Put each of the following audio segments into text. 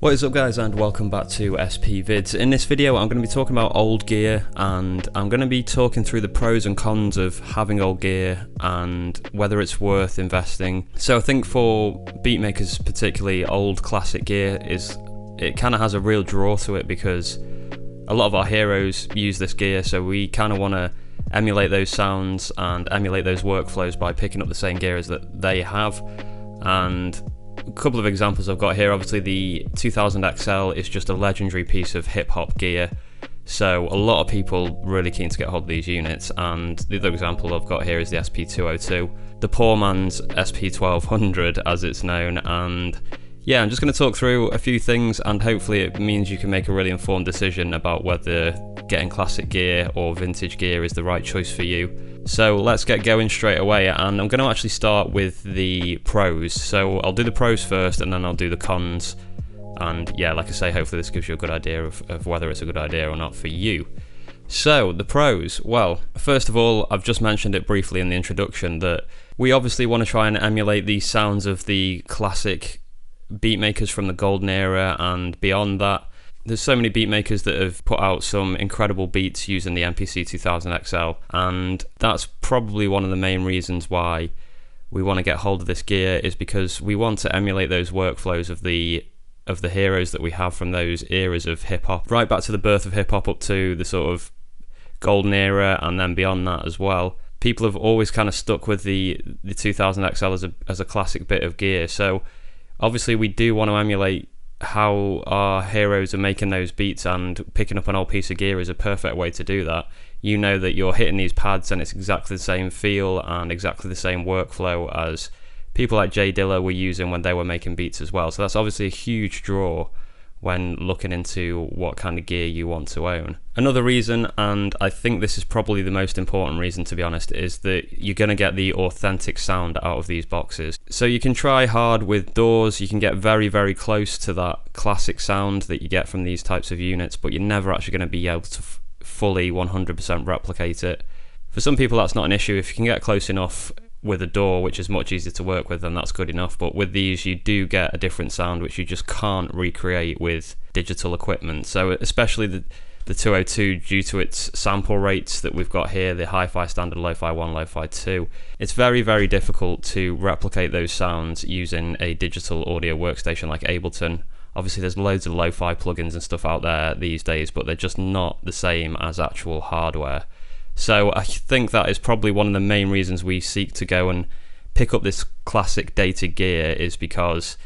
What is up guys, and welcome back to SP Vids. In this video I'm going to be talking about old gear, and I'm going to be talking through the pros and cons of having old gear and whether it's worth investing. So I think for beatmakers particularly, old classic gear it kind of has a real draw to it because a lot of our heroes use this gear, so we kind of want to emulate those sounds and emulate those workflows by picking up the same gear as that they have. And a couple of examples I've got here, obviously the 2000 XL is just a legendary piece of hip-hop gear, so a lot of people really keen to get hold of these units. And the other example I've got here is the SP202, the poor man's SP1200 as it's known. And yeah, I'm just going to talk through a few things, and hopefully it means you can make a really informed decision about whether getting classic gear or vintage gear is the right choice for you. So let's get going straight away, and I'm going to actually start with the pros. So I'll do the pros first and then I'll do the cons. And yeah, like I say, hopefully this gives you a good idea of whether it's a good idea or not for you. So the pros, well, first of all, I've just mentioned it briefly in the introduction that we obviously want to try and emulate the sounds of the classic beatmakers from the golden era and beyond that. There's so many beatmakers that have put out some incredible beats using the MPC 2000 XL, and that's probably one of the main reasons why we want to get hold of this gear, is because we want to emulate those workflows of the heroes that we have from those eras of hip-hop, right back to the birth of hip-hop up to the sort of golden era and then beyond that as well. People have always kind of stuck with the 2000 XL as a classic bit of gear, so obviously we do want to emulate how our heroes are making those beats, and picking up an old piece of gear is a perfect way to do that. You know that you're hitting these pads and it's exactly the same feel and exactly the same workflow as people like J Dilla were using when they were making beats as well. So that's obviously a huge draw when looking into what kind of gear you want to own. Another reason, and I think this is probably the most important reason to be honest, is that you're going to get the authentic sound out of these boxes. So you can try hard with DAWs, you can get very, very close to that classic sound that you get from these types of units, but you're never actually going to be able to fully 100% replicate it. For some people that's not an issue. If you can get close enough with a DAW, which is much easier to work with, then that's good enough. But with these you do get a different sound which you just can't recreate with digital equipment. So especially the 202, due to its sample rates that we've got here, the Hi-Fi standard, Lo-Fi 1, Lo-Fi 2, it's very, very difficult to replicate those sounds using a digital audio workstation like Ableton. Obviously there's loads of lo-fi plugins and stuff out there these days, but they're just not the same as actual hardware. So I think that is probably one of the main reasons we seek to go and pick up this classic dated gear, is because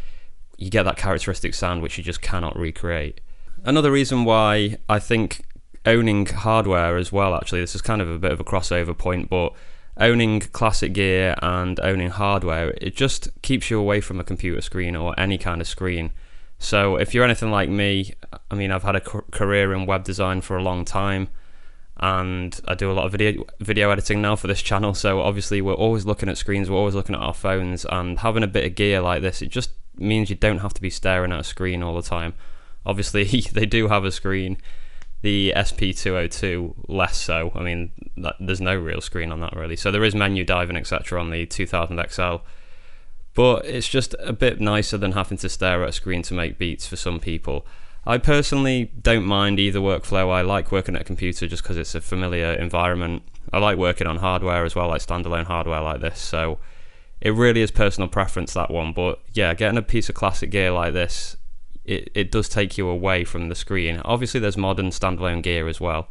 you get that characteristic sound which you just cannot recreate. Another reason why I think owning hardware as well, actually this is kind of a bit of a crossover point, but owning classic gear and owning hardware, it just keeps you away from a computer screen or any kind of screen. So if you're anything like me, I mean, I've had a career in web design for a long time, and I do a lot of video editing now for this channel, so obviously we're always looking at screens, we're always looking at our phones, and having a bit of gear like this, it just means you don't have to be staring at a screen all the time. Obviously they do have a screen, the SP202 less so. I mean, there's no real screen on that really, so there is menu diving etc on the 2000 XL, but it's just a bit nicer than having to stare at a screen to make beats for some people. I personally don't mind either workflow. I like working at a computer just because it's a familiar environment. I like working on hardware as well, like standalone hardware like this, so it really is personal preference, that one. But yeah, getting a piece of classic gear like this, it does take you away from the screen. Obviously there's modern standalone gear as well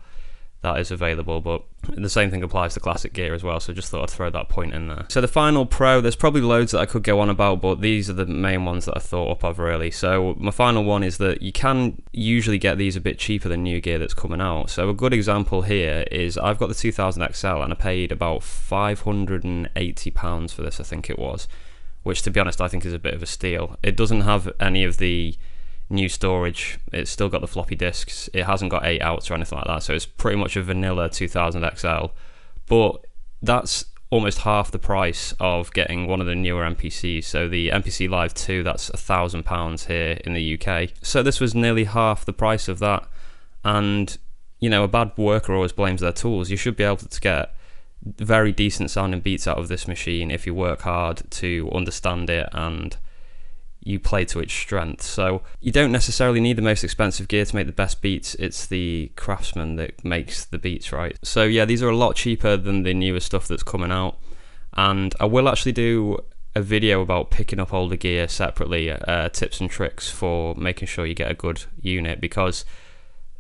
that is available, but the same thing applies to classic gear as well, so just thought I'd throw that point in there. So the final pro, there's probably loads that I could go on about, but these are the main ones that I thought up of really. So my final one is that you can usually get these a bit cheaper than new gear that's coming out. So a good example here is I've got the 2000 XL and I paid about £580 for this, I think it was, which to be honest I think is a bit of a steal. It doesn't have any of the new storage, it's still got the floppy disks, it hasn't got 8 outs or anything like that, so it's pretty much a vanilla 2000 XL, but that's almost half the price of getting one of the newer MPCs. So the MPC Live 2, that's £1,000 here in the UK, so this was nearly half the price of that. And you know, a bad worker always blames their tools. You should be able to get very decent sounding beats out of this machine if you work hard to understand it and you play to its strength. So you don't necessarily need the most expensive gear to make the best beats. It's the craftsman that makes the beats, right? So yeah, these are a lot cheaper than the newer stuff that's coming out, and I will actually do a video about picking up older gear separately, tips and tricks for making sure you get a good unit, because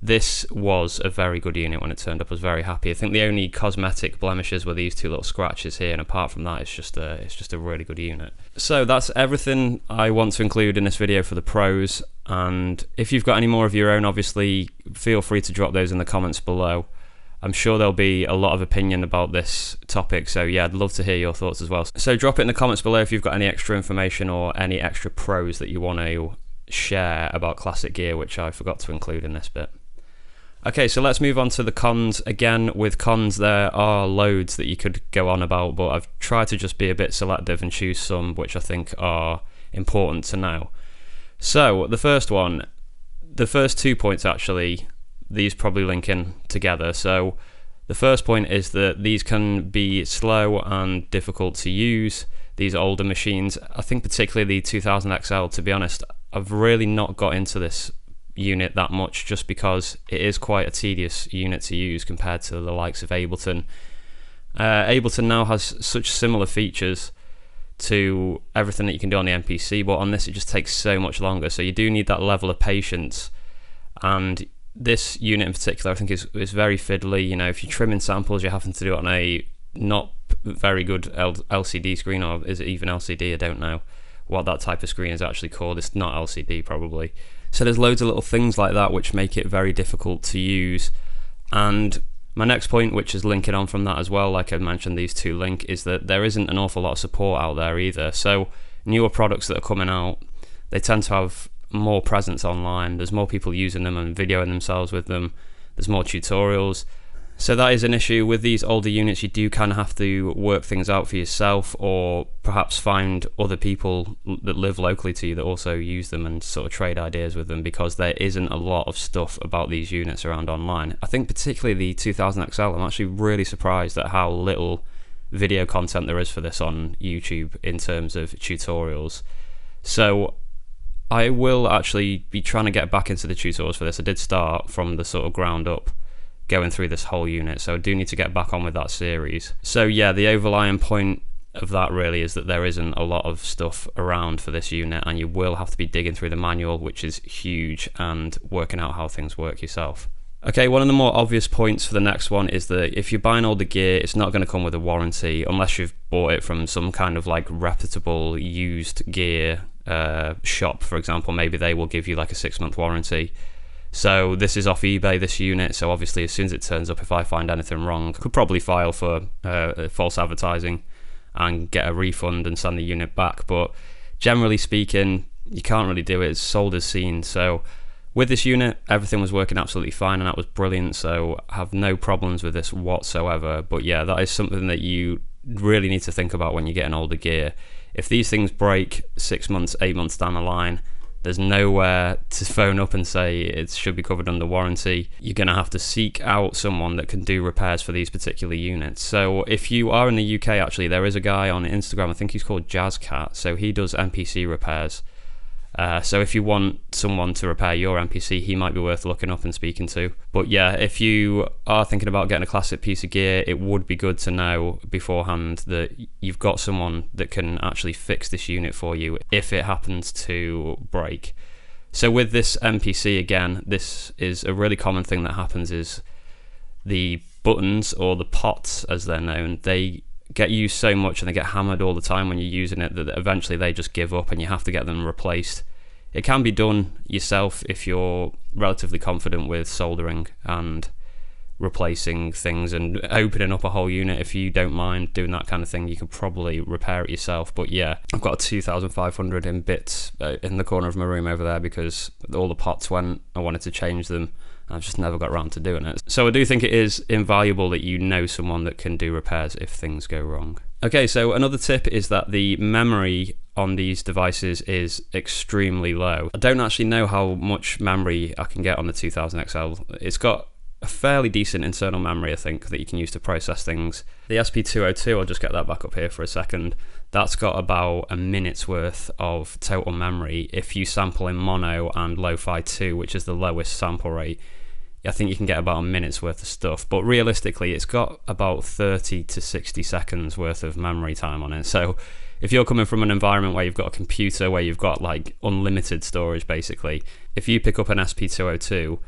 this was a very good unit when it turned up. I was very happy. I think the only cosmetic blemishes were these two little scratches here, and apart from that, it's just a really good unit. So that's everything I want to include in this video for the pros, and if you've got any more of your own, obviously feel free to drop those in the comments below. I'm sure there'll be a lot of opinion about this topic, so yeah, I'd love to hear your thoughts as well. So drop it in the comments below if you've got any extra information or any extra pros that you want to share about classic gear, which I forgot to include in this bit. Okay, so let's move on to the cons. Again, with cons, there are loads that you could go on about, but I've tried to just be a bit selective and choose some which I think are important to know. So, the first one, the first 2 points actually, these probably link in together. So, the first point is that these can be slow and difficult to use, these older machines. I think particularly the 2000 XL, to be honest, I've really not got into this unit that much, just because it is quite a tedious unit to use compared to the likes of Ableton. Ableton now has such similar features to everything that you can do on the MPC, but on this it just takes so much longer, so you do need that level of patience. And this unit in particular I think is very fiddly. You know, if you're trimming samples, you're having to do it on a not very good LCD screen, or is it even LCD? I don't know what that type of screen is actually called. It's not LCD probably. So there's loads of little things like that which make it very difficult to use. And my next point, which is linking on from that as well, like I mentioned, these two link, is that there isn't an awful lot of support out there either. So newer products that are coming out, they tend to have more presence online. There's more people using them and videoing themselves with them. There's more tutorials. So that is an issue with these older units. You do kind of have to work things out for yourself, or perhaps find other people that live locally to you that also use them and sort of trade ideas with them, because there isn't a lot of stuff about these units around online. I think particularly the 2000 XL, I'm actually really surprised at how little video content there is for this on YouTube in terms of tutorials. So I will actually be trying to get back into the tutorials for this. I did start from the sort of ground up going through this whole unit, so I do need to get back on with that series. So yeah, the overlying point of that really is that there isn't a lot of stuff around for this unit, and you will have to be digging through the manual, which is huge, and working out how things work yourself. Okay, one of the more obvious points for the next one is that if you're buying older gear, it's not going to come with a warranty unless you've bought it from some kind of like reputable used gear shop, for example. Maybe they will give you like a 6-month warranty. So this is off eBay, this unit, so obviously as soon as it turns up, if I find anything wrong, I could probably file for false advertising and get a refund and send the unit back. But generally speaking, you can't really do it. It's sold as seen. So with this unit, everything was working absolutely fine, and that was brilliant, so I have no problems with this whatsoever. But yeah, that is something that you really need to think about when you're getting older gear. If these things break 6 months, 8 months down the line, there's nowhere to phone up and say it should be covered under warranty. You're going to have to seek out someone that can do repairs for these particular units. So if you are in the UK, actually, there is a guy on Instagram, I think he's called JazzCat, so he does MPC repairs. So if you want someone to repair your MPC, he might be worth looking up and speaking to. But yeah, if you are thinking about getting a classic piece of gear, it would be good to know beforehand that you've got someone that can actually fix this unit for you if it happens to break. So with this MPC, again, this is a really common thing that happens is the buttons, or the pots as they're known, they get used so much and they get hammered all the time when you're using it that eventually they just give up and you have to get them replaced. It can be done yourself if you're relatively confident with soldering and replacing things and opening up a whole unit. If you don't mind doing that kind of thing, you can probably repair it yourself. But yeah, I've got a 2500 in bits in the corner of my room over there because all the pots went. I wanted to change them. I've just never got around to doing it. So I do think it is invaluable that you know someone that can do repairs if things go wrong. Okay, so another tip is that the memory on these devices is extremely low. I don't actually know how much memory I can get on the 2000 XL. It's got a fairly decent internal memory, I think, that you can use to process things. The SP202, I'll just get that back up here for a second, that's got about a minute's worth of total memory. If you sample in mono and Lo-Fi 2, which is the lowest sample rate, I think you can get about a minute's worth of stuff. But realistically, it's got about 30 to 60 seconds worth of memory time on it. So if you're coming from an environment where you've got a computer where you've got like unlimited storage, basically, if you pick up an SP202,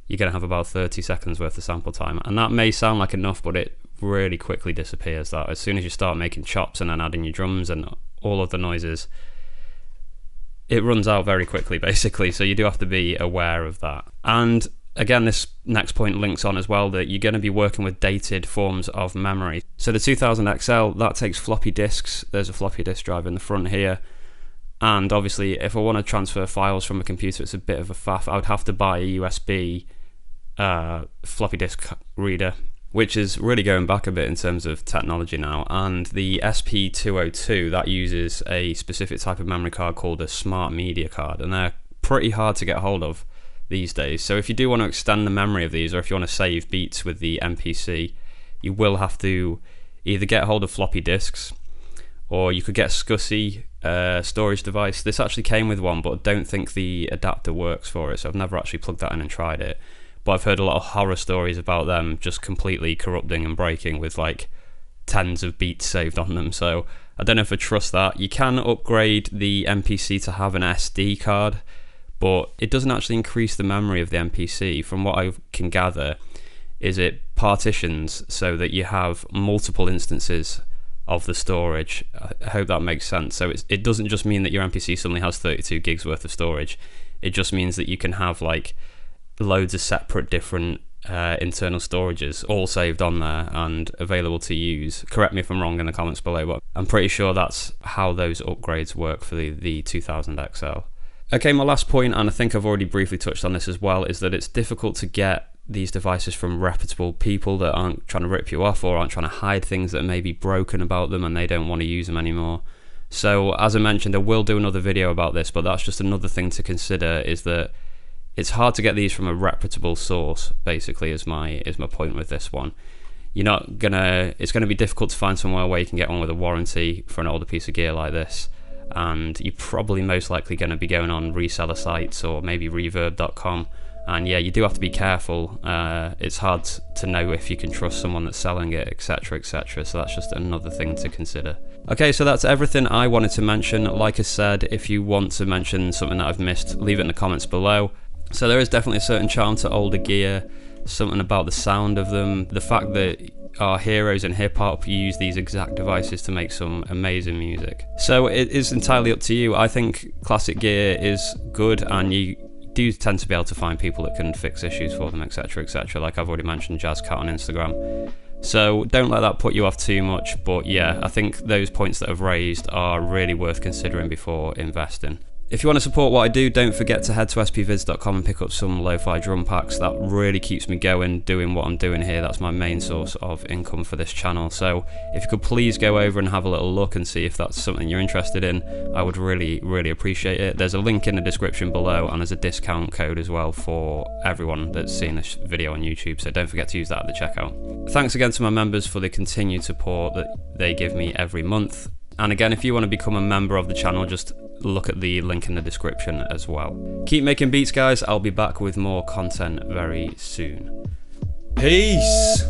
you're going to have about 30 seconds worth of sample time. And that may sound like enough, but it really quickly disappears. That as soon as you start making chops and then adding your drums and all of the noises, it runs out very quickly, basically. So you do have to be aware of that. And again, this next point links on as well, that you're going to be working with dated forms of memory. So the 2000XL, that takes floppy disks. There's a floppy disk drive in the front here. And obviously, if I want to transfer files from a computer, it's a bit of a faff. I would have to buy a USB floppy disk reader, which is really going back a bit in terms of technology now. And the SP202, that uses a specific type of memory card called a smart media card, and they're pretty hard to get hold of these days. So if you do want to extend the memory of these, or if you want to save beats with the MPC, you will have to either get hold of floppy disks, or you could get a SCSI storage device. This actually came with one, but I don't think the adapter works for it, so I've never actually plugged that in and tried it. But I've heard a lot of horror stories about them just completely corrupting and breaking with like tens of beats saved on them. So I don't know if I trust that. You can upgrade the MPC to have an SD card, but it doesn't actually increase the memory of the MPC. From what I can gather, is it partitions so that you have multiple instances of the storage. I hope that makes sense. So it doesn't just mean that your MPC suddenly has 32 gigs worth of storage. It just means that you can have like loads of separate different internal storages all saved on there and available to use. Correct me if I'm wrong in the comments below, but I'm pretty sure that's how those upgrades work for the 2000XL. Okay, my last point, and I think I've already briefly touched on this as well, is that it's difficult to get these devices from reputable people that aren't trying to rip you off or aren't trying to hide things that may be broken about them and they don't want to use them anymore. So as I mentioned, I will do another video about this, but that's just another thing to consider, is that it's hard to get these from a reputable source, basically, is my point with this one. It's gonna be difficult to find somewhere where you can get on with a warranty for an older piece of gear like this, and you're probably most likely going to be going on reseller sites or maybe reverb.com. And yeah, you do have to be careful. It's hard to know if you can trust someone that's selling it, etc, etc. So that's just another thing to consider. Okay, so that's everything I wanted to mention. Like I said, if you want to mention something that I've missed, leave it in the comments below. So there is definitely a certain charm to older gear, something about the sound of them, the fact that our heroes in hip-hop use these exact devices to make some amazing music. So it is entirely up to you. I think classic gear is good, and you do tend to be able to find people that can fix issues for them, etc, etc, like I've already mentioned JazzCat on Instagram. So don't let that put you off too much, but yeah, I think those points that I've raised are really worth considering before investing. If you want to support what I do, don't forget to head to spvids.com and pick up some lo-fi drum packs. That really keeps me going, doing what I'm doing here. That's my main source of income for this channel. So if you could please go over and have a little look and see if that's something you're interested in, I would really, really appreciate it. There's a link in the description below, and there's a discount code as well for everyone that's seen this video on YouTube, so don't forget to use that at the checkout. Thanks again to my members for the continued support that they give me every month. And again, if you want to become a member of the channel, just look at the link in the description as well. Keep making beats, guys. I'll be back with more content very soon. Peace!